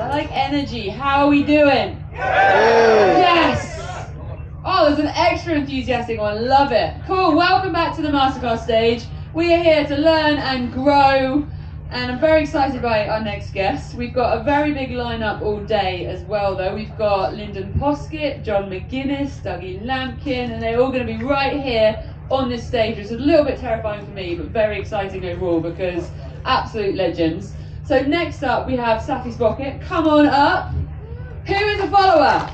I like energy. How are we doing? Yes! Oh, there's an extra enthusiastic one. Love it. Cool. Welcome back to the masterclass stage. We are here to learn and grow, and I'm very excited by our next guest. We've got a very big lineup all day as well, though. We've got Lyndon Poskett, John McGuinness, Dougie Lampkin, and they're all going to be right here on this stage, which is a little bit terrifying for me, but very exciting overall because absolute legends. So next up we have Saffy Sprocket. Come on up. Who is a follower?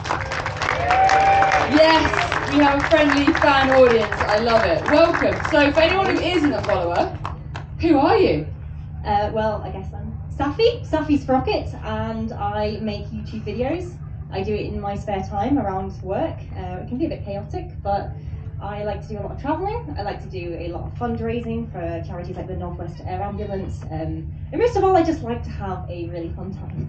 Yes, we have a friendly fan audience. I love it. Welcome. So for anyone who isn't a follower, who are you? Well, I guess I'm Saffy Sprocket, and I make YouTube videos. I do it in my spare time around work. It can be a bit chaotic, but I like to do a lot of travelling. I like to do a lot of fundraising for charities like the Northwest Air Ambulance. And most of all, I just like to have a really fun time.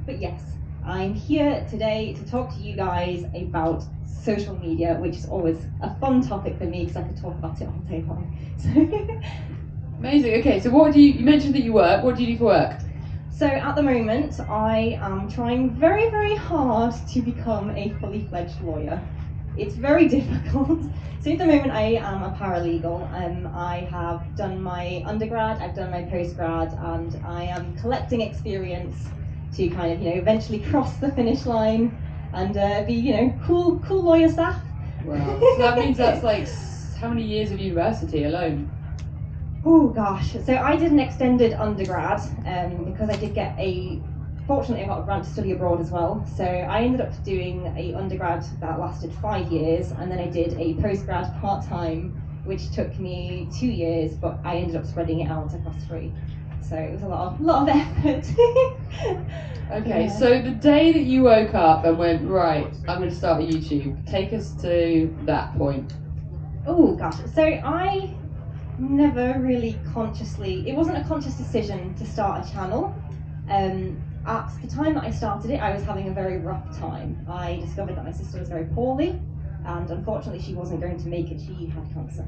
But yes, I'm here today to talk to you guys about social media, which is always a fun topic for me because I could talk about it all day long. Amazing. Okay, so what do you mentioned that you work. What do you do for work? So at the moment, I am trying very, very hard to become a fully fledged lawyer. It's very difficult. So at the moment I am a paralegal. I have done my undergrad, I've done my postgrad, and I am collecting experience to kind of, eventually cross the finish line and be, cool lawyer staff. Wow. So that means that's like how many years of university alone? Oh gosh. So I did an extended undergrad because I did fortunately, I got a grant to study abroad as well, so I ended up doing a undergrad that lasted 5 years, and then I did a postgrad part-time, which took me 2 years, but I ended up spreading it out across 3. So it was a lot of effort. Okay, yeah. So the day that you woke up and went, right, I'm going to start a YouTube, take us to that point. Oh gosh, so I never really it wasn't a conscious decision to start a channel. At the time that I started it, I was having a very rough time. I discovered that my sister was very poorly, and unfortunately she wasn't going to make it. She had cancer.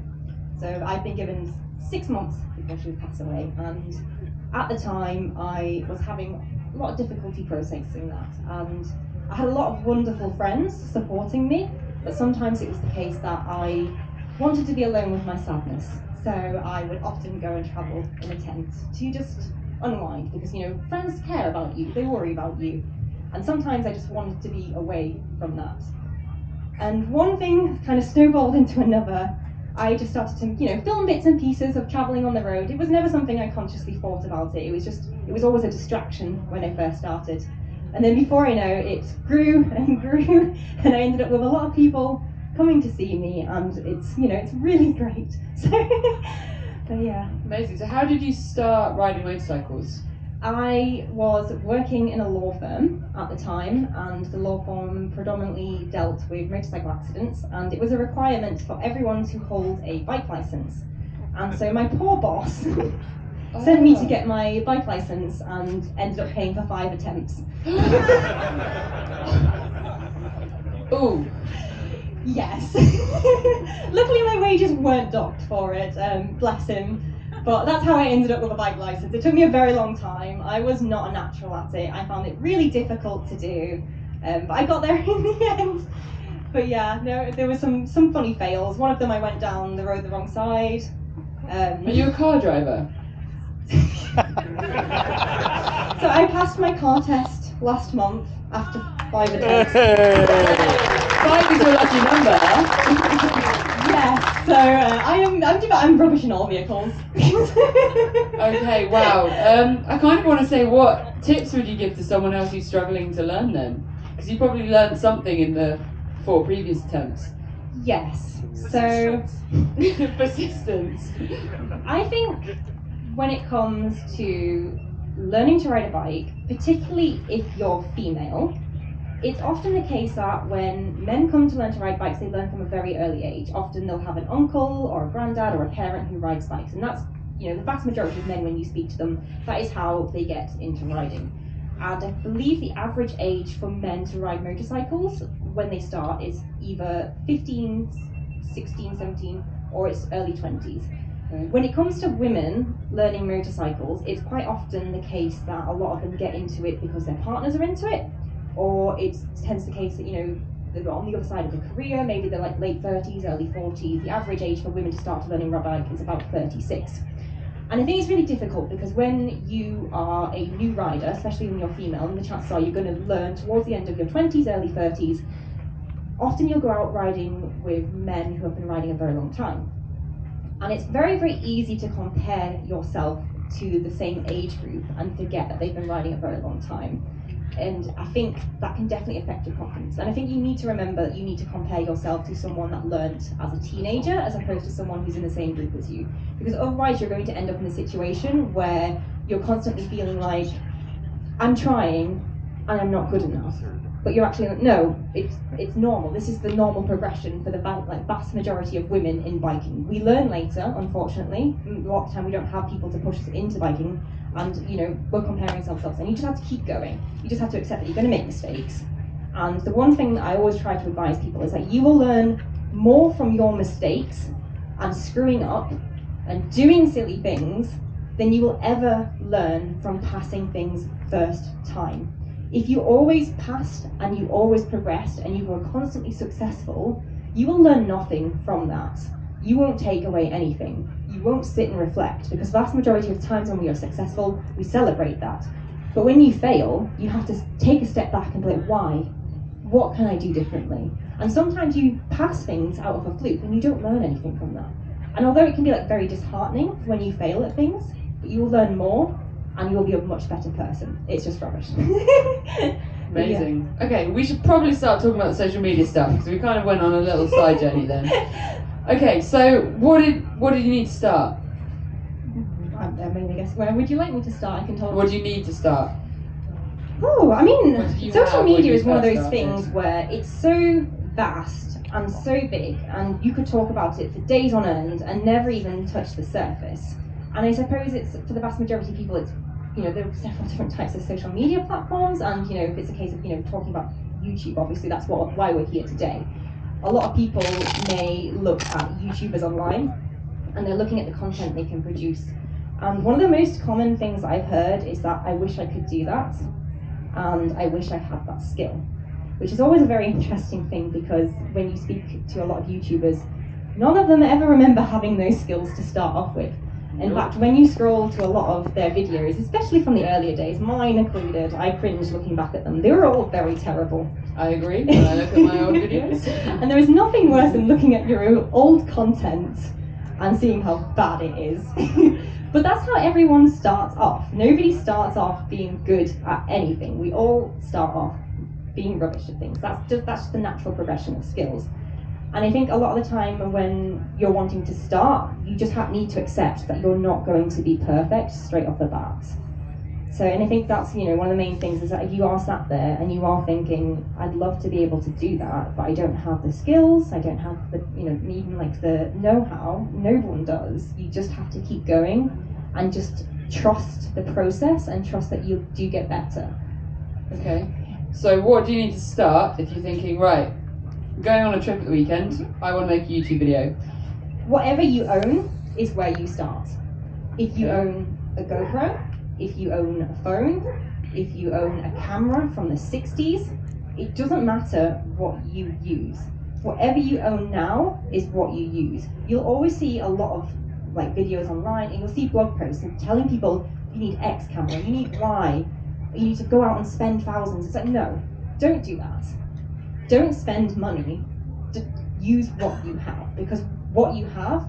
So I'd been given 6 months before she would pass away, and at the time I was having a lot of difficulty processing that, and I had a lot of wonderful friends supporting me, but sometimes it was the case that I wanted to be alone with my sadness. So I would often go and travel in a tent to just unwind, because friends care about you, they worry about you, and sometimes I just wanted to be away from that. And one thing kind of snowballed into another. I just started to film bits and pieces of traveling on the road. It was never something I consciously thought about it. It was always a distraction when I first started, and then before I know it grew and grew, and I ended up with a lot of people coming to see me, and it's really great. So yeah. Amazing. So how did you start riding motorcycles? I was working in a law firm at the time, and the law firm predominantly dealt with motorcycle accidents, and it was a requirement for everyone to hold a bike license. And so my poor boss sent me to get my bike license and ended up paying for 5 attempts. Ooh. Yes. Luckily my wages weren't docked for it, bless him. But that's how I ended up with a bike license. It took me a very long time. I was not a natural at it. I found it really difficult to do, but I got there in the end. But yeah, no, there were some funny fails. One of them, I went down the road the wrong side. Are you a car driver? So I passed my car test last month after 5 attempts. 5 is your lucky number. Yes, so I'm rubbish in all vehicles. Okay, wow. I kind of want to say, what tips would you give to someone else who's struggling to learn then? Because you probably learned something in the 4 previous attempts. Yes, so persistence. I think when it comes to learning to ride a bike, particularly if you're female, it's often the case that when men come to learn to ride bikes, they learn from a very early age. Often they'll have an uncle or a granddad or a parent who rides bikes, and that's, the vast majority of men, when you speak to them, that is how they get into riding. And I believe the average age for men to ride motorcycles when they start is either 15, 16, 17, or it's early 20s. Okay. When it comes to women learning motorcycles, it's quite often the case that a lot of them get into it because their partners are into it, or it tends the case that, you know, they're on the other side of the career, maybe they're like late 30s, early 40s. The average age for women to start learning road bike is about 36. And I think it's really difficult because when you are a new rider, especially when you're female, and the chances are you're going to learn towards the end of your 20s, early 30s, often you'll go out riding with men who have been riding a very long time. And it's very, very easy to compare yourself to the same age group and forget that they've been riding a very long time. And I think that can definitely affect your confidence. And I think you need to remember that you need to compare yourself to someone that learnt as a teenager as opposed to someone who's in the same group as you. Because otherwise you're going to end up in a situation where you're constantly feeling like, I'm trying and I'm not good enough. But you're actually like, no, it's normal. This is the normal progression for the vast majority of women in biking. We learn later, unfortunately. A lot of the time we don't have people to push us into biking, and you know, we're comparing ourselves, and you just have to keep going. You just have to accept that you're going to make mistakes. And the one thing that I always try to advise people is that you will learn more from your mistakes and screwing up and doing silly things than you will ever learn from passing things first time. If you always passed and you always progressed and you were constantly successful, you will learn nothing from that. You won't take away anything. You won't sit and reflect, because the vast majority of times when we are successful, we celebrate that. But when you fail, you have to take a step back and be like, why? What can I do differently? And sometimes you pass things out of a fluke and you don't learn anything from that. And although it can be like very disheartening when you fail at things, but you will learn more and you'll be a much better person. It's just rubbish. Amazing. Yeah. Okay, we should probably start talking about the social media stuff, because we kind of went on a little side journey then. Okay, so what did you need to start? I mean, I guess, where would you like me to start? I can tell. What do you need to start? Oh, I mean, social media is one of those things where it's so vast and so big, and you could talk about it for days on end and never even touch the surface. And I suppose it's, for the vast majority of people, it's, you know, there are several different types of social media platforms, and, you know, if it's a case of, you know, talking about YouTube, obviously that's why we're here today. A lot of people may look at YouTubers online, and they're looking at the content they can produce. And one of the most common things I've heard is that I wish I could do that, and I wish I had that skill. Which is always a very interesting thing, because when you speak to a lot of YouTubers, none of them ever remember having those skills to start off with. In fact, when you scroll to a lot of their videos, especially from the earlier days, mine included, I cringe looking back at them. They were all very terrible. I agree, when I look at my old videos. And there is nothing worse than looking at your old content and seeing how bad it is. But that's how everyone starts off. Nobody starts off being good at anything. We all start off being rubbish at things. That's the natural progression of skills. And I think a lot of the time when you're wanting to start, you just need to accept that you're not going to be perfect straight off the bat. So, and I think that's, you know, one of the main things is that if you are sat there and you are thinking, I'd love to be able to do that, but I don't have the skills, I don't have the, you know, even like the know-how, no one does. You just have to keep going and just trust the process and trust that you do get better. Okay. So what do you need to start if you're thinking, right, going on a trip at the weekend, I want to make a YouTube video? Whatever you own is where you start. If you own a GoPro, if you own a phone, if you own a camera from the 60s, it doesn't matter what you use. Whatever you own now is what you use. You'll always see a lot of like videos online, and you'll see blog posts and telling people you need X camera, you need Y, you need to go out and spend thousands. It's like, no, don't do that. Don't spend money, just use what you have, because what you have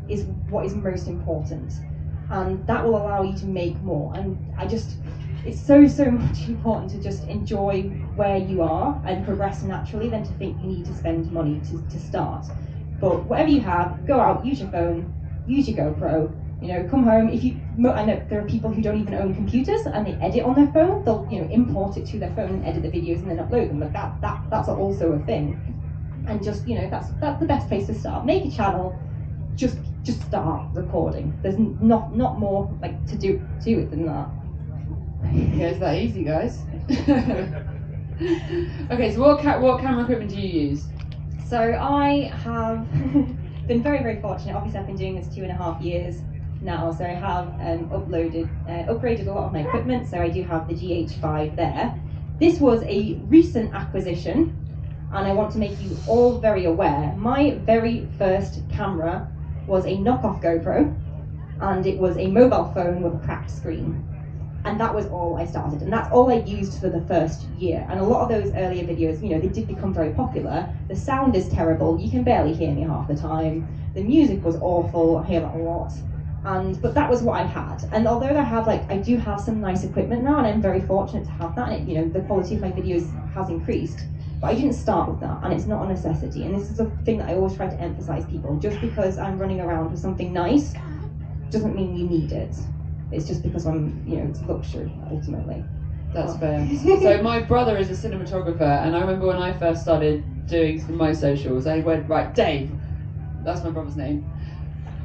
is what is most important, and that will allow you to make more. And it's so much important to just enjoy where you are and progress naturally than to think you need to spend money to start. But whatever you have, go out, use your phone, use your GoPro, you know, come home. I know there are people who don't even own computers and they edit on their phone. They'll, you know, import it to their phone and edit the videos and then upload them. But that's also a thing. And just, you know, that's the best place to start. Make a channel, just start recording. There's not more like to do it than that. Okay, it's that easy, guys. Okay, so what camera equipment do you use? So I have been very, very fortunate. Obviously, I've been doing this 2.5 years now, so I have upgraded a lot of my equipment. So I do have the GH5 there. This was a recent acquisition, and I want to make you all very aware. My very first camera was a knockoff GoPro, and it was a mobile phone with a cracked screen. And that was all I started, and that's all I used for the first year. And a lot of those earlier videos, you know, they did become very popular. The sound is terrible, you can barely hear me half the time. The music was awful, I hear that a lot. But that was what I had. And although I do have some nice equipment now, and I'm very fortunate to have that, and you know, the quality of my videos has increased. But I didn't start with that, and it's not a necessity. And this is a thing that I always try to emphasize people. Just because I'm running around with something nice doesn't mean you need it. It's just because it's luxury, ultimately. That's fair. So my brother is a cinematographer, and I remember when I first started doing my socials, I went, right, Dave, that's my brother's name,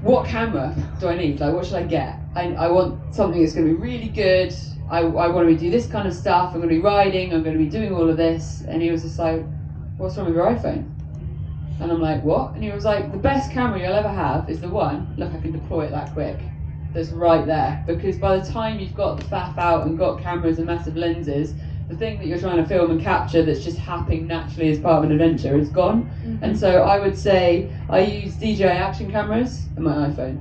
what camera do I need? Like, what should I get? I want something that's going to be really good. I want to do this kind of stuff. I'm going to be riding. I'm going to be doing all of this. And he was just like, what's wrong with your iPhone? And I'm like, what? And he was like, the best camera you'll ever have is the one, look, I can deploy it that quick. That's right there. Because by the time you've got the faff out and got cameras and massive lenses, the thing that you're trying to film and capture that's just happening naturally as part of an adventure is gone. Mm-hmm. And so I would say I use DJI action cameras and my iPhone.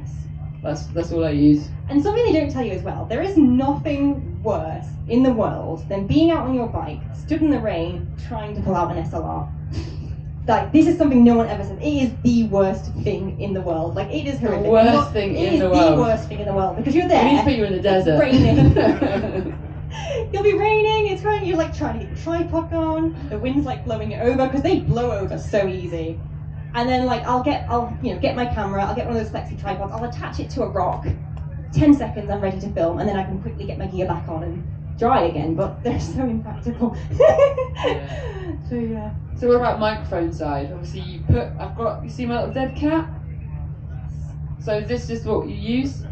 That's all I use. And something they don't tell you as well, there is nothing worse in the world than being out on your bike, stood in the rain, trying to pull out an SLR. Like, this is something no one ever says. It is the worst thing in the world. Like, it is horrific. The worst thing in the world. It is the worst thing in the world, because you're there. We need to put you in the desert. It's raining. You'll be raining, it's raining, you're like trying to get the tripod on, the wind's like blowing it over, because they blow over so easy. And then like I'll get my camera, I'll get one of those flexi tripods, I'll attach it to a rock, 10 seconds I'm ready to film, and then I can quickly get my gear back on and dry again, but they're so impractical. Yeah. So yeah. So what about microphone side? Obviously you see my little dead cat? So is this just what you use?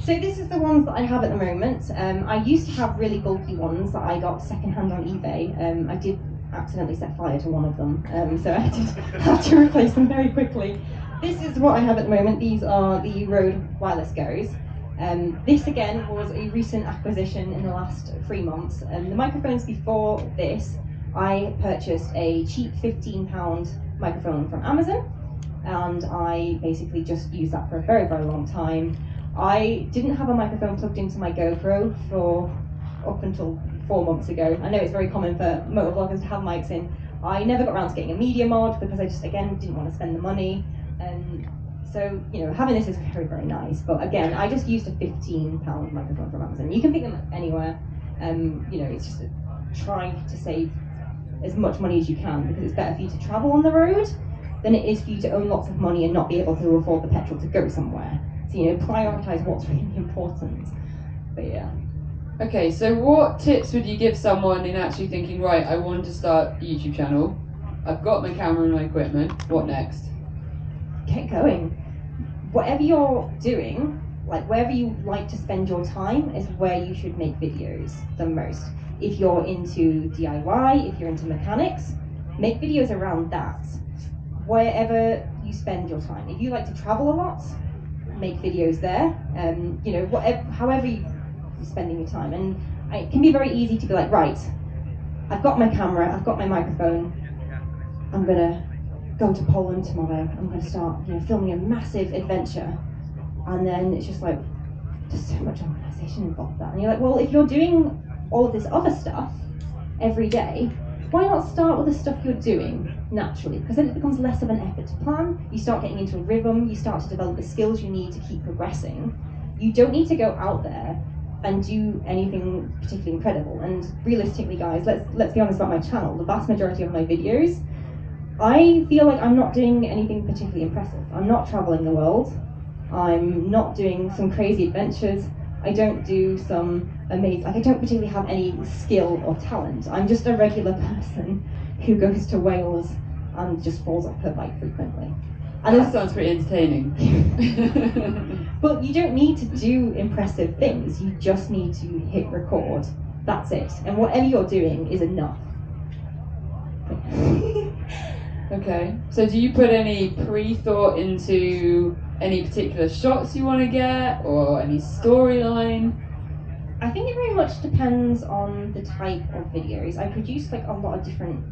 So this is the ones that I have at the moment. I used to have really bulky ones that I got secondhand on eBay. I did accidentally set fire to one of them, so I did have to replace them very quickly. This is what I have at the moment. These are the Rode Wireless Go's. This again was a recent acquisition in the last 3 months. The microphones before this, I purchased a cheap £15 microphone from Amazon, and I basically just used that for a very, very long time. I didn't have a microphone plugged into my GoPro for up until 4 months ago. I know it's very common for motovloggers to have mics in. I never got around to getting a media mod because I just, again, didn't want to spend the money. So, having this is very, very nice. But again, I just used a £15 microphone from Amazon. You can pick them up anywhere. It's just trying to save as much money as you can, because it's better for you to travel on the road than it is for you to own lots of money and not be able to afford the petrol to go somewhere. So, prioritise what's really important. But yeah. Okay, so what tips would you give someone in actually thinking, right, I want to start a YouTube channel, I've got my camera and my equipment, what next? Get going. Whatever you're doing, like wherever you like to spend your time is where you should make videos the most. If you're into DIY, if you're into mechanics, make videos around that. Wherever you spend your time. If you like to travel a lot, make videos there. However you're spending your time. And it can be very easy to be like, right, I've got my camera, I've got my microphone, I'm gonna go to Poland tomorrow, I'm gonna start filming a massive adventure. And then it's just like, there's so much organisation involved with that. And you're like, well, if you're doing all of this other stuff every day, why not start with the stuff you're doing naturally? Because then it becomes less of an effort to plan. You start getting into a rhythm, you start to develop the skills you need to keep progressing. You don't need to go out there and do anything particularly incredible. And realistically, guys, let's be honest about my channel. The vast majority of my videos, I feel like I'm not doing anything particularly impressive. I'm not traveling the world. I'm not doing some crazy adventures. I don't do some amazing, I don't particularly have any skill or talent. I'm just a regular person who goes to Wales and just falls off her bike frequently. And that sounds pretty entertaining. But you don't need to do impressive things, you just need to hit record. That's it. And whatever you're doing is enough. Okay. So do you put any pre-thought into any particular shots you want to get, or any storyline? I think it very much depends on the type of videos. I produce like a lot of different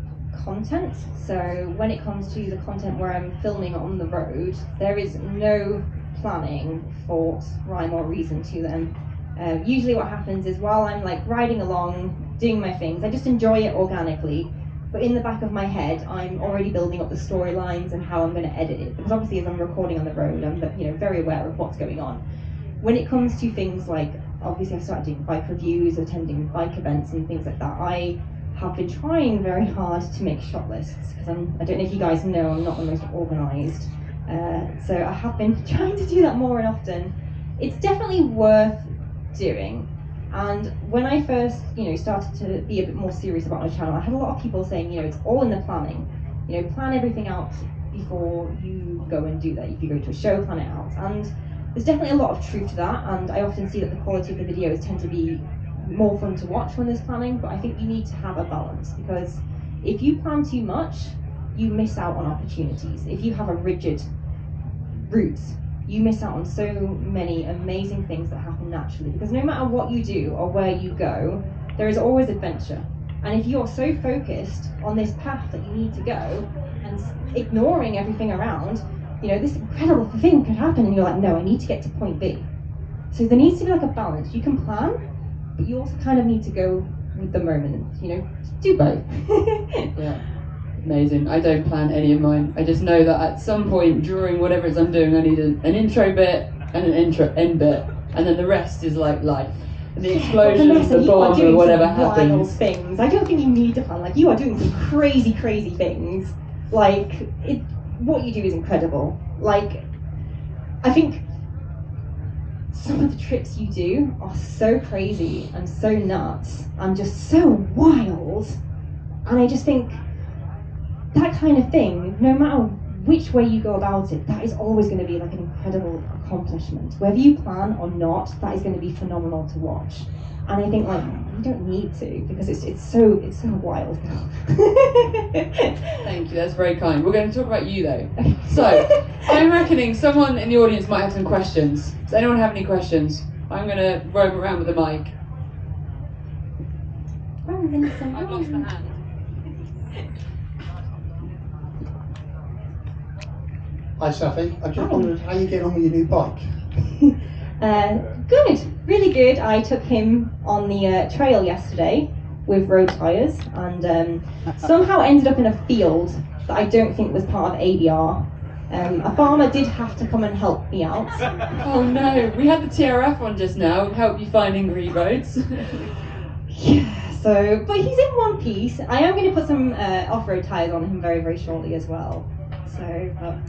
content, so when it comes to the content where I'm filming on the road, there is no planning, thought, rhyme or reason to them. Usually what happens is while I'm like riding along, doing my things, I just enjoy it organically, but in the back of my head I'm already building up the storylines and how I'm going to edit it, because obviously as I'm recording on the road I'm very aware of what's going on. When it comes to things like, obviously I've started doing bike reviews, attending bike events and things like that, I have been trying very hard to make shot lists, because I don't know if you guys know, I'm not the most organised. So I have been trying to do that more and often. It's definitely worth doing. And when I first, started to be a bit more serious about my channel, I had a lot of people saying, it's all in the planning. Plan everything out before you go and do that. If you go to a show, plan it out. And there's definitely a lot of truth to that, and I often see that the quality of the videos tend to be more fun to watch when there's planning, but I think you need to have a balance, because if you plan too much, you miss out on opportunities. If you have a rigid route, you miss out on so many amazing things that happen naturally, because no matter what you do or where you go, there is always adventure. And if you're so focused on this path that you need to go and ignoring everything around, this incredible thing could happen and you're like, no, I need to get to point B. So there needs to be like a balance. You can plan, but you also kind of need to go with the moment, do both. Yeah. Amazing. I don't plan any of mine. I just know that at some point during whatever it is I'm doing, I need an intro bit and an end bit, and then the rest is like life. The explosions, the bomb, or whatever happens. Wild things. I don't think you need to plan. Like, you are doing some crazy, crazy things. Like, what you do is incredible. Like, I think some of the trips you do are so crazy and so nuts and just so wild. And I just think that kind of thing, no matter which way you go about it, that is always going to be like an incredible accomplishment. Whether you plan or not, that is going to be phenomenal to watch. And I think like you don't need to, because it's so wild. Thank you, that's very kind. We're going to talk about you though. So I'm reckoning someone in the audience might have some questions. Does anyone have any questions? I'm going to roam around with the mic. I've lost the hand. Hi Saffy, I just wondered how you get on with your new bike. Good, really good. I took him on the trail yesterday with road tyres, and somehow ended up in a field that I don't think was part of ABR. A farmer did have to come and help me out. Oh no, we had the TRF on just now, help you finding roads. Yeah, so, but he's in one piece. I am going to put some off-road tyres on him very, very shortly as well. So,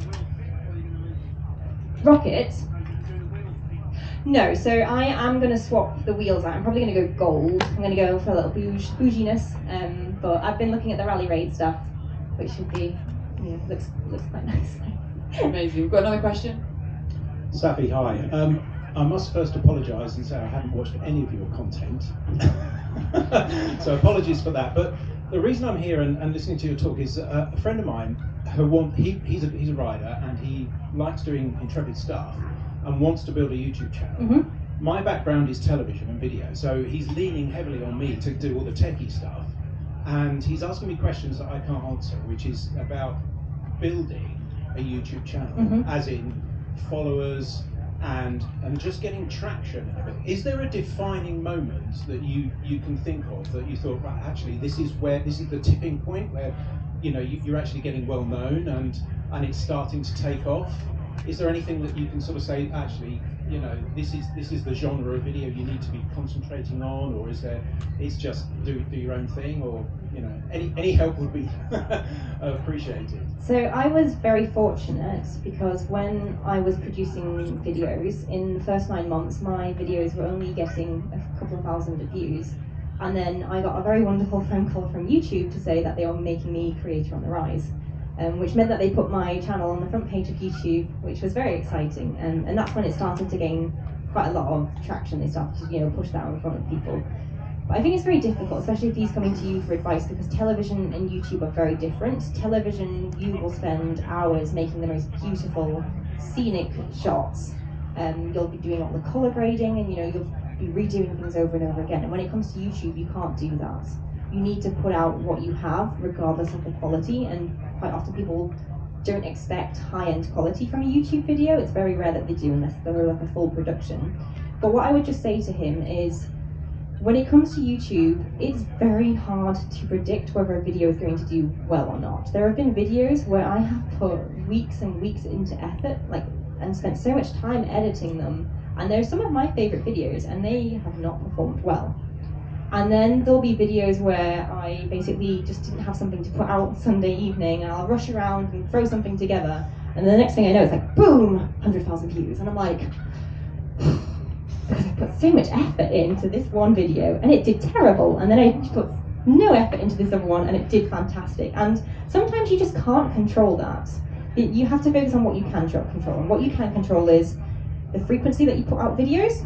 Rocket? No, so I am going to swap the wheels out. I'm probably going to go gold. I'm going to go for a little bouginess. But I've been looking at the Rally Raid stuff, which should be, looks quite nice. Amazing. We've got another question? Saffy, hi. I must first apologise and say I haven't watched any of your content. So apologies for that. But the reason I'm here and listening to your talk is a friend of mine, he's a rider and he likes doing intrepid stuff and wants to build a YouTube channel. Mm-hmm. My background is television and video, so he's leaning heavily on me to do all the techie stuff. And he's asking me questions that I can't answer, which is about building a YouTube channel, mm-hmm. as in followers and just getting traction and everything. Is there a defining moment that you can think of that you thought, right, actually this is the tipping point where you're actually getting well known and it's starting to take off? Is there anything that you can sort of say, actually, this is the genre of video you need to be concentrating on, or it's just do your own thing, or any help would be appreciated. So I was very fortunate because when I was producing videos in the first 9 months, my videos were only getting a couple of thousand views, and then I got a very wonderful phone call from YouTube to say that they were making me creator on the rise. Which meant that they put my channel on the front page of YouTube, which was very exciting, and that's when it started to gain quite a lot of traction. They started to push that in front of people. But I think it's very difficult, especially if he's coming to you for advice, because television and YouTube are very different. Television, you will spend hours making the most beautiful, scenic shots. You'll be doing all the colour grading, and you'll be redoing things over and over again. And when it comes to YouTube, you can't do that. You need to put out what you have, regardless of the quality, and quite often people don't expect high-end quality from a YouTube video. It's very rare that they do unless they're like a full production. But what I would just say to him is, when it comes to YouTube, it's very hard to predict whether a video is going to do well or not. There have been videos where I have put weeks and weeks into effort, and spent so much time editing them, and they're some of my favourite videos, and they have not performed well. And then there'll be videos where I basically just didn't have something to put out Sunday evening, and I'll rush around and throw something together, and the next thing I know, it's like, boom, 100,000 views, and I'm like, because I put so much effort into this one video, and it did terrible, and then I put no effort into this other one, and it did fantastic. And sometimes you just can't control that. You have to focus on what you can control, and what you can control is the frequency that you put out videos.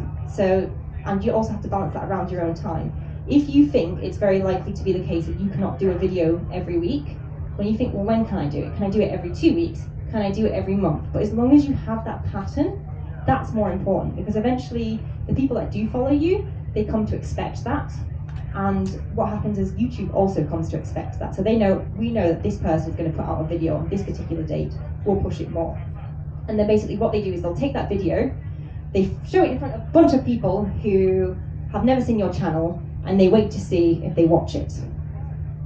And you also have to balance that around your own time. If you think it's very likely to be the case that you cannot do a video every week, when you think, well, when can I do it? Can I do it every 2 weeks? Can I do it every month? But as long as you have that pattern, that's more important, because eventually the people that do follow you, they come to expect that. And what happens is YouTube also comes to expect that. So we know that this person is going to put out a video on this particular date, we'll push it more. And then basically what they do is they'll take that video, they show it in front of a bunch of people who have never seen your channel, and they wait to see if they watch it.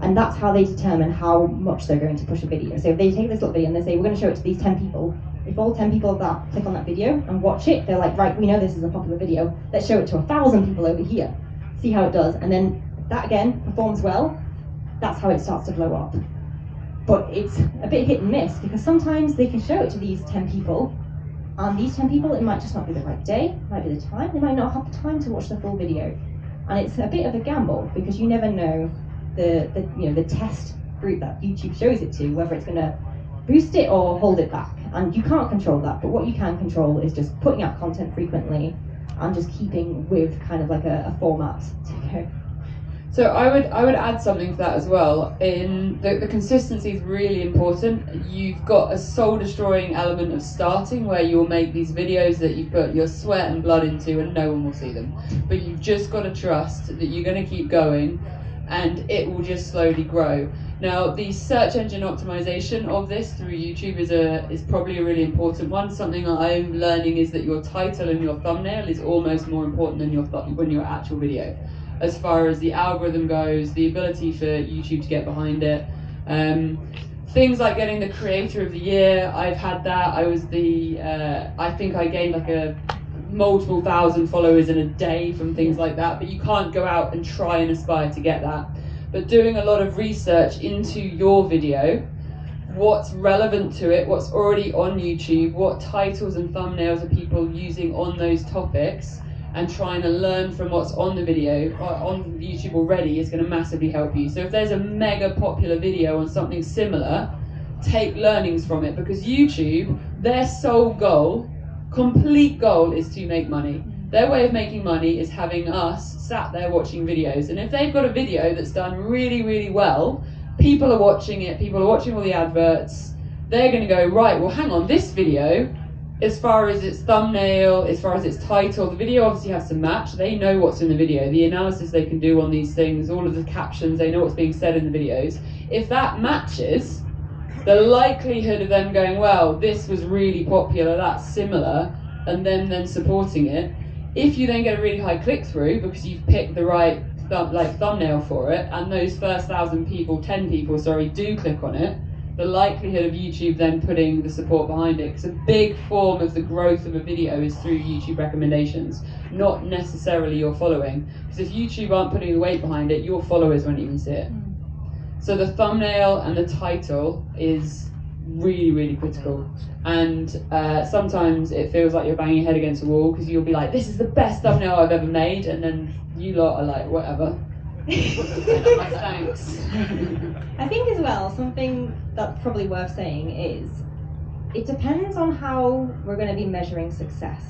And that's how they determine how much they're going to push a video. So if they take this little video and they say, we're going to show it to these 10 people, if all 10 people of that click on that video and watch it, they're like, right, we know this is a popular video, let's show it to 1,000 people over here. See how it does, and then that again performs well, that's how it starts to blow up. But it's a bit hit and miss, because sometimes they can show it to these 10 people, and these 10 people, it might just not be the right day, it might be the time, they might not have the time to watch the full video. And it's a bit of a gamble, because you never know the test group that YouTube shows it to, whether it's going to boost it or hold it back. And you can't control that, but what you can control is just putting out content frequently and just keeping with kind of like a format to go. So I would add something to that as well. In the consistency is really important. You've got a soul-destroying element of starting, where you'll make these videos that you put your sweat and blood into and no one will see them. But you've just got to trust that you're going to keep going, and it will just slowly grow. Now, the search engine optimization of this through YouTube is probably a really important one. Something that I'm learning is that your title and your thumbnail is almost more important than your actual video. As far as the algorithm goes, the ability for YouTube to get behind it. Things like getting the creator of the year, I've had that. I was I think I gained like a multiple thousand followers in a day from things like that, but you can't go out and try and aspire to get that. But doing a lot of research into your video, what's relevant to it, what's already on YouTube, what titles and thumbnails are people using on those topics, and trying to learn from what's on the video, on YouTube already, is going to massively help you. So if there's a mega popular video on something similar, take learnings from it, because YouTube, their sole goal, complete goal, is to make money. Their way of making money is having us sat there watching videos. And if they've got a video that's done really, really well, people are watching it, people are watching all the adverts, they're going to go, right, well, hang on, this video, as far as its thumbnail, as far as its title, the video obviously has to match. They know what's in the video, the analysis they can do on these things, all of the captions, they know what's being said in the videos. If that matches, the likelihood of them going, well, this was really popular, that's similar, and then supporting it, if you then get a really high click-through because you've picked the right thumbnail for it, and those first 10 people do click on it, the likelihood of YouTube then putting the support behind it, because a big form of the growth of a video is through YouTube recommendations, not necessarily your following. Because if YouTube aren't putting the weight behind it, your followers won't even see it. So the thumbnail and the title is really, really critical. And sometimes it feels like you're banging your head against a wall, because you'll be like, this is the best thumbnail I've ever made, and then you lot are like, whatever. Thanks. I think as well, something that's probably worth saying is, it depends on how we're going to be measuring success.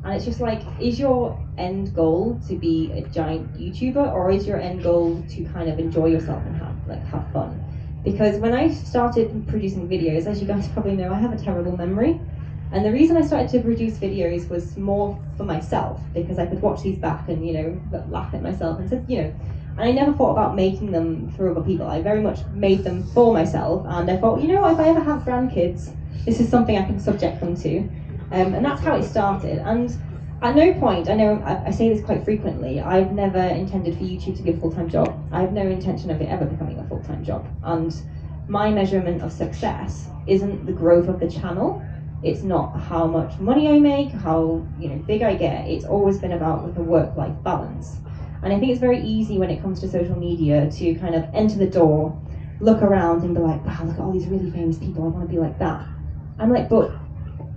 And it's just like, is your end goal to be a giant YouTuber, or is your end goal to kind of enjoy yourself and have fun? Because when I started producing videos, as you guys probably know, I have a terrible memory. And the reason I started to produce videos was more for myself, because I could watch these back and, you know, laugh at myself and said, you know, and I never thought about making them for other people. I very much made them for myself, and I thought, you know, if I ever have grandkids, this is something I can subject them to. And that's how it started. And at no point, I know I say this quite frequently, I've never intended for YouTube to be a full-time job. I have no intention of it ever becoming a full-time job. And my measurement of success isn't the growth of the channel. It's not how much money I make, how, you know, big I get. It's always been about like a work-life balance. And I think it's very easy when it comes to social media to kind of enter the door, look around and be like, wow, look at all these really famous people, I want to be like that. I'm like, but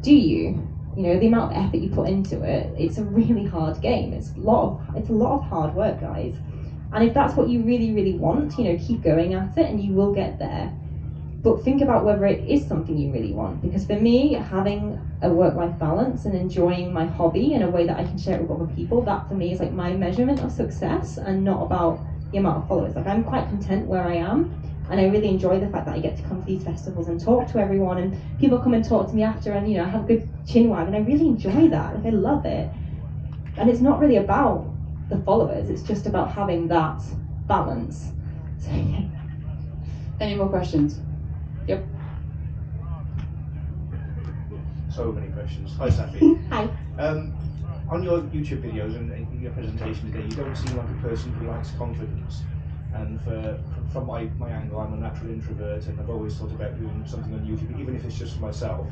do you? You know, the amount of effort you put into it, it's a really hard game. It's a lot of hard work, guys. And if that's what you really, really want, you know, keep going at it and you will get there. But think about whether it is something you really want. Because for me, having a work-life balance and enjoying my hobby in a way that I can share it with other people, that for me is like my measurement of success, and not about the amount of followers. Like, I'm quite content where I am. And I really enjoy the fact that I get to come to these festivals and talk to everyone, and people come and talk to me after, and, you know, have a good chinwag, and I really enjoy that. Like, I love it. And it's not really about the followers, it's just about having that balance. So, yeah. Any more questions? Yep. So many questions. Hi, Saffy. Hi. On your YouTube videos and in your presentation today, you don't seem like a person who likes confidence. And from my angle, I'm a natural introvert, and I've always thought about doing something on YouTube, even if it's just for myself.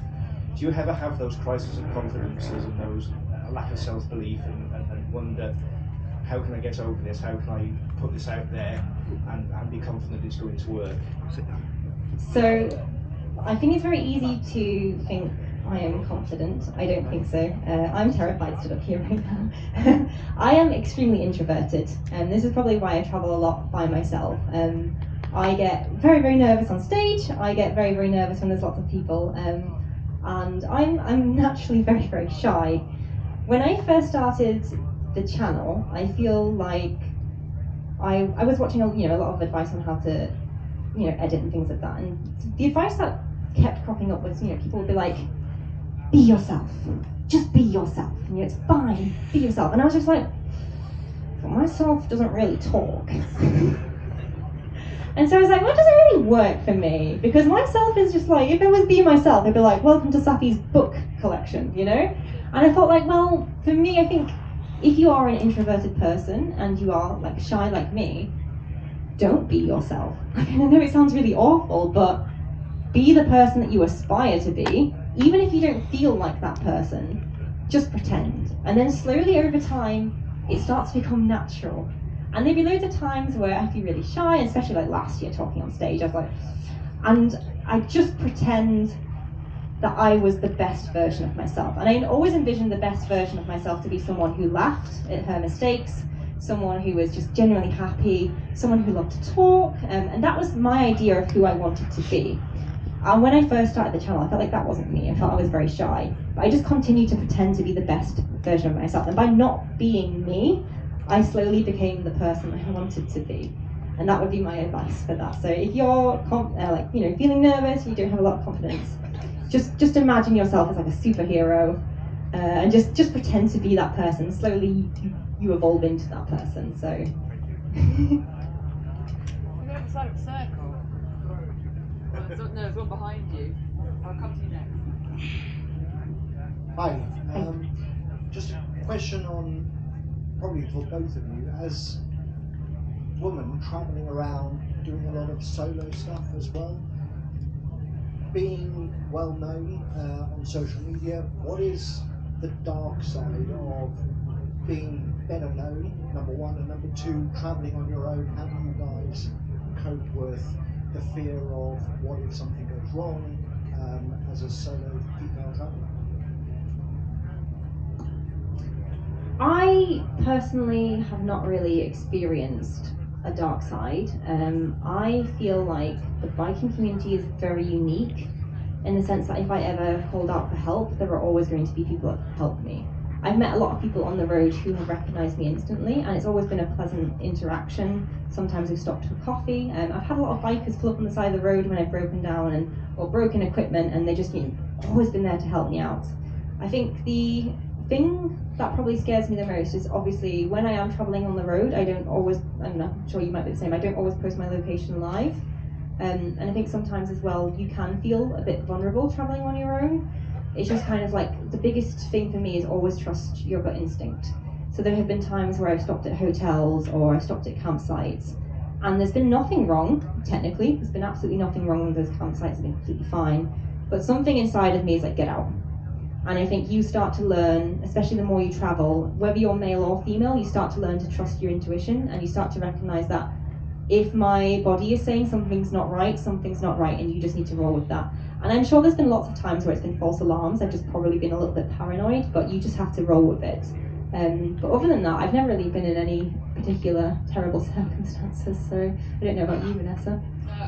Do you ever have those crises of confidences and those lack of self-belief and wonder, how can I get over this? How can I put this out there and be confident it's going to work? So I think it's very easy to think I am confident. I don't think so. I'm terrified stood up here right now. I am extremely introverted, and this is probably why I travel a lot by myself. I get very, very nervous on stage. I get very, very nervous when there's lots of people, and I'm naturally very, very shy. When I first started the channel, I feel like I was watching a lot of advice on how to edit and things like that, and the advice that kept cropping up was, people would be like, be yourself, just be yourself, it's fine, be yourself. And I was just like, well, myself doesn't really talk. And so I was like, well, it doesn't really work for me, because myself is just like, if it was be myself, it'd be like, welcome to Saffy's book collection, And I thought, like, well, for me, I think if you are an introverted person and you are like shy like me, don't be yourself. I know it sounds really awful, but be the person that you aspire to be. Even if you don't feel like that person, just pretend. And then slowly over time, it starts to become natural. And there'd be loads of times where I'd be really shy, especially like last year talking on stage, I was like, and I just pretend that I was the best version of myself. And I always envisioned the best version of myself to be someone who laughed at her mistakes, someone who was just genuinely happy, someone who loved to talk, and that was my idea of who I wanted to be. And when I first started the channel, I felt like that wasn't me. I felt I was very shy. But I just continued to pretend to be the best version of myself. And by not being me, I slowly became the person I wanted to be. And that would be my advice for that. So if you're feeling nervous, you don't have a lot of confidence, just imagine yourself as like a superhero, and just pretend to be that person. Slowly you evolve into that person. So. We're going inside of a circle. No, there's one behind you. I'll come to you next. Hi. Just a question on, probably for both of you, as women travelling around doing a lot of solo stuff as well, being well known on social media, what is the dark side of being better known, number one, and number two, travelling on your own? How do you guys cope with the fear of what if something goes wrong as a solo female traveller? I personally have not really experienced a dark side. I feel like the biking community is very unique in the sense that if I ever called out for help, there are always going to be people that help me. I've met a lot of people on the road who have recognised me instantly, and it's always been a pleasant interaction. Sometimes we've stopped for coffee. I've had a lot of bikers pull up on the side of the road when I've broken down or broken equipment, and they just always been there to help me out. I think the thing that probably scares me the most is obviously when I am travelling on the road, I don't always, and I'm sure you might be the same, I don't always post my location live. And I think sometimes as well, you can feel a bit vulnerable travelling on your own. It's just kind of like, the biggest thing for me is always trust your gut instinct. So there have been times where I've stopped at hotels or I've stopped at campsites, and there's been nothing wrong, technically. There's been absolutely nothing wrong with those campsites, they've been completely fine. But something inside of me is like, get out. And I think you start to learn, especially the more you travel, whether you're male or female, you start to learn to trust your intuition, and you start to recognise that if my body is saying something's not right, and you just need to roll with that. And I'm sure there's been lots of times where it's been false alarms. I've just probably been a little bit paranoid, but you just have to roll with it. But other than that, I've never really been in any particular terrible circumstances, so I don't know about you, Vanessa.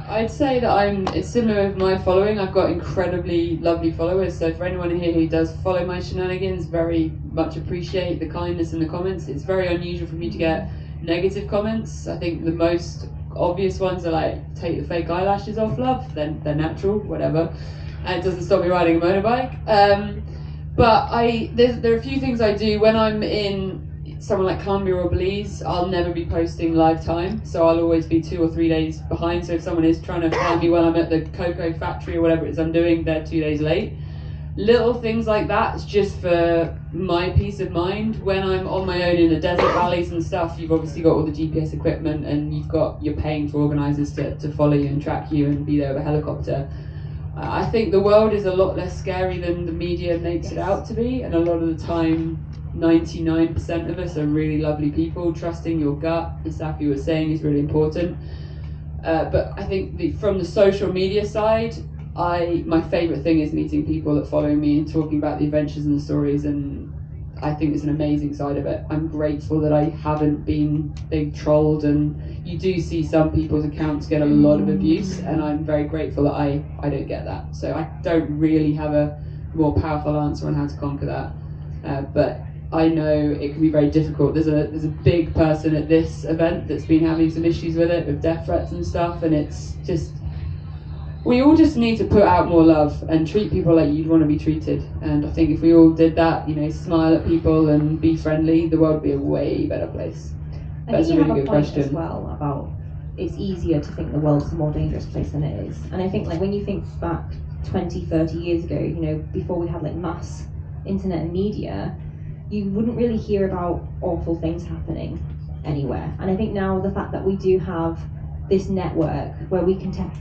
I'd say that it's similar with my following. I've got incredibly lovely followers, so for anyone here who does follow my shenanigans, very much appreciate the kindness in the comments. It's very unusual for me to get negative comments. I think the most obvious ones are like, take the fake eyelashes off, love, then they're natural, whatever. And it doesn't stop me riding a motorbike. But there are a few things I do when I'm in somewhere like Colombia or Belize. I'll never be posting live time, so I'll always be 2 or 3 days behind. So if someone is trying to find me while I'm at the cocoa factory or whatever it is I'm doing, they're 2 days late. Little things like that, it's just for my peace of mind. When I'm on my own in the desert valleys and stuff, you've obviously got all the GPS equipment, and you're paying for organisers to follow you and track you and be there with a helicopter. I think the world is a lot less scary than the media makes it out to be, and a lot of the time 99% of us are really lovely people. Trusting your gut, as Saffy was saying, is really important. But I think from the social media side, my favourite thing is meeting people that follow me and talking about the adventures and the stories, and I think there's an amazing side of it. I'm grateful that I haven't been big trolled, and you do see some people's accounts get a lot of abuse, and I'm very grateful that I don't get that. So I don't really have a more powerful answer on how to conquer that, but I know it can be very difficult. There's a big person at this event that's been having some issues with it, with death threats and stuff, and it's just, we all just need to put out more love and treat people like you'd want to be treated. And I think if we all did that, smile at people and be friendly, the world would be a way better place. That's a really good question. As well about it's easier to think the world's a more dangerous place than it is. And I think when you think back 20, 30 years ago, before we had mass internet and media, you wouldn't really hear about awful things happening anywhere. And I think now the fact that we do have this network where we can tap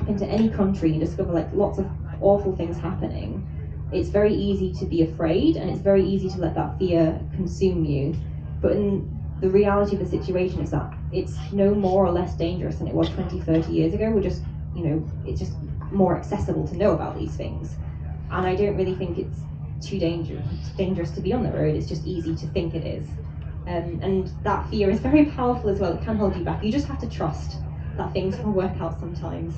into any country and discover lots of awful things happening, it's very easy to be afraid, and it's very easy to let that fear consume you. But the reality of the situation is that it's no more or less dangerous than it was 20, 30 years ago. We're just, it's just more accessible to know about these things. And I don't really think it's too dangerous to be on the road. It's just easy to think it is. And that fear is very powerful as well. It can hold you back. You just have to trust that things will work out sometimes,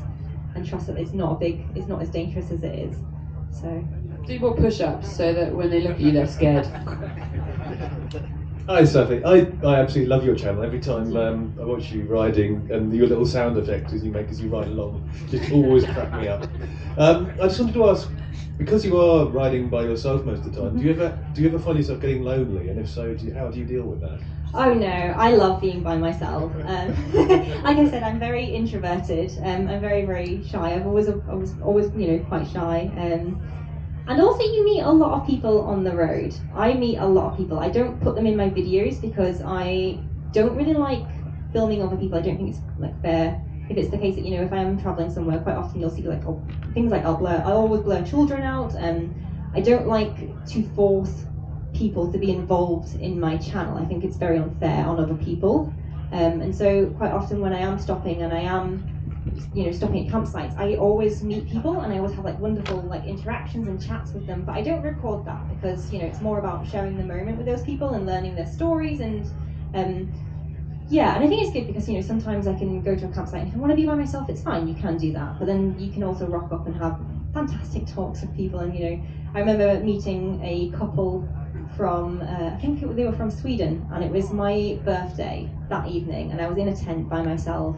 and trust that it's not as dangerous as it is. So do more push-ups so that when they look at you, they're scared. Hi Saffy, I absolutely love your channel. Every time I watch you riding, and your little sound effects as you ride along just always crack me up. I just wanted to ask, because you are riding by yourself most of the time, do you ever find yourself getting lonely? And if so, how do you deal with that? Oh no, I love being by myself. Like I said, I'm very introverted. I'm very, very shy. I was always quite shy. And also, you meet a lot of people on the road. I meet a lot of people. I don't put them in my videos because I don't really like filming other people. I don't think it's fair. If it's the case that if I am traveling somewhere, quite often you'll see things like I'll always blur children out. I don't like to force people to be involved in my channel. I think it's very unfair on other people. And so quite often when I am stopping and I am stopping at campsites, I always meet people and I always have wonderful interactions and chats with them, but I don't record that because it's more about sharing the moment with those people and learning their stories. And yeah, and I think it's good because sometimes I can go to a campsite and if I want to be by myself, it's fine, you can do that, but then you can also rock up and have fantastic talks with people. And I remember meeting a couple from, I think they were from Sweden, and it was my birthday that evening, and I was in a tent by myself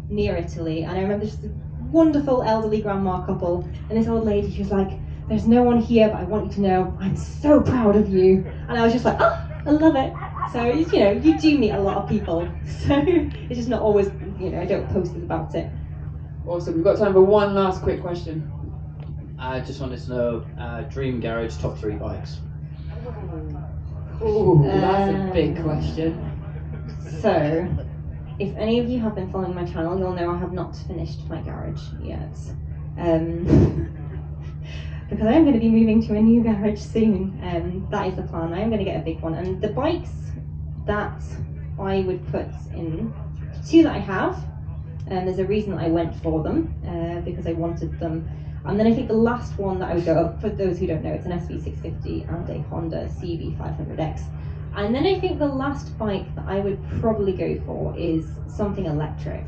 near Italy, and I remember just a wonderful elderly grandma couple, and this old lady, she was like, "There's no one here, but I want you to know I'm so proud of you." And I was just like, "Oh, I love it." So, you know, you do meet a lot of people, so it's just not always, you know, I don't post about it. Awesome. We've got time for one last quick question. I just wanted to know, dream garage top 3 bikes. Ooh, that's a big question. So, if any of you have been following my channel, you'll know I have not finished my garage yet. Because I am going to be moving to a new garage soon. That is the plan. I am going to get a big one. And the bikes that I would put in, 2 that I have, there's a reason that I went for them, because I wanted them. And then I think the last one that I would go, for those who don't know, it's an SV650 and a Honda CB500X. And then I think the last bike that I would probably go for is something electric,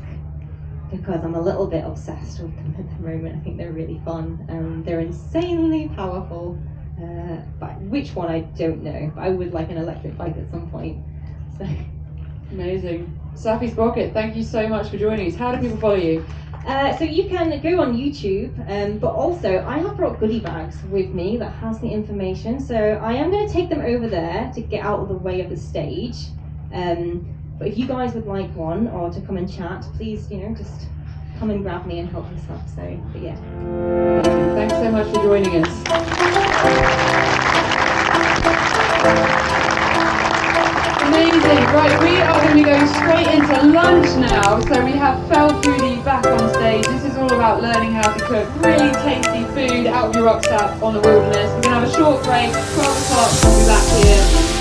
because I'm a little bit obsessed with them at the moment. I think they're really fun. They're insanely powerful, but which one I don't know. But I would like an electric bike at some point. So. Amazing. Saffy, Sprocket, thank you so much for joining us. How do people follow you? So you can go on YouTube, but also I have brought goodie bags with me that has the information. So I am going to take them over there to get out of the way of the stage. But if you guys would like one or to come and chat, please, you know, just come and grab me and help us up. So, but yeah. Thanks so much for joining us. Amazing. Right, we are going to be going straight into lunch now. So we have Fel Foodie back on stage. This is all about learning how to cook really tasty food out of your rucksack on the wilderness. We're going to have a short break, 12 o'clock, we'll be back here.